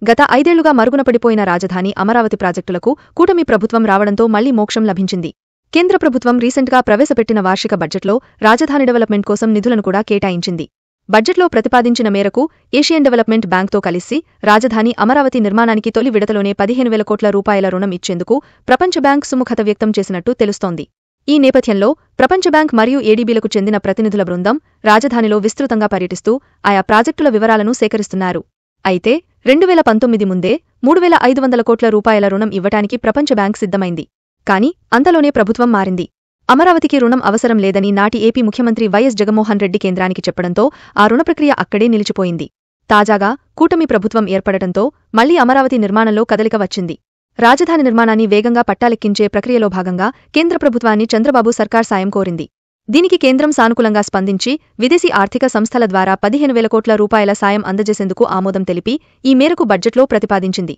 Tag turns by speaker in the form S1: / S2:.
S1: గత 5 ఏళ్లుగా మరుగున పడిపోయిన రాజధాని అమరావతి ప్రాజెక్టులకు కూటమి ప్రభుత్వం రావడంతో మళ్లీ మోక్షం లభించింది. కేంద్ర ప్రభుత్వం రీసెంట్గా ప్రవేశపెట్టిన వార్షిక బడ్జెట్లో రాజధాని డెవలప్మెంట్ కోసం నిధులను కూడా కేటాయించింది. బడ్జెట్లో ప్రతిపాదించిన మేరకు ఏషియన్ డెవలప్మెంట్ బ్యాంక్తో కలిసి రాజధాని అమరావతి నిర్మాణానికి తొలి విడతలోనే 15,000 కోట్ల రూపాయల రుణం ఇచ్చేందుకు ప్రపంచ బ్యాంక్ సుముఖత వ్యక్తం చేసినట్టు తెలుస్తోంది. ఈ నేపథ్యంలో ప్రపంచ బ్యాంక్ మరియు ఏడీబీలకు చెందిన ప్రతినిధుల బృందం రాజధానిలో విస్తృతంగా పర్యటిస్తూ ఆయా ప్రాజెక్టుల వివరాలను సేకరిస్తున్నారు. అయితే 2019 ముందే 3,500 కోట్ల రూపాయల రుణం ఇవ్వటానికి ప్రపంచ బ్యాంక్ సిద్ధమైంది. కానీ అంతలోనే ప్రభుత్వం మారింది. అమరావతికి రుణం అవసరం లేదని నాటి ఏపీ ముఖ్యమంత్రి వైఎస్ జగన్మోహన్ రెడ్డి కేంద్రానికి చెప్పడంతో ఆ రుణ ప్రక్రియ అక్కడే నిలిచిపోయింది. తాజాగా కూటమి ప్రభుత్వం ఏర్పడటంతో మళ్లీ అమరావతి నిర్మాణంలో కదలిక వచ్చింది. రాజధాని నిర్మాణాన్ని వేగంగా పట్టాలెక్కించే ప్రక్రియలో భాగంగా కేంద్ర ప్రభుత్వాన్ని చంద్రబాబు సర్కార్ సాయం కోరింది. దీనికి కేంద్రం సానుకూలంగా స్పందించి విదేశీ ఆర్థిక సంస్థల ద్వారా 15,000 కోట్ల రూపాయల సాయం అందజేసేందుకు ఆమోదం తెలిపి ఈ మేరకు బడ్జెట్లో ప్రతిపాదించింది.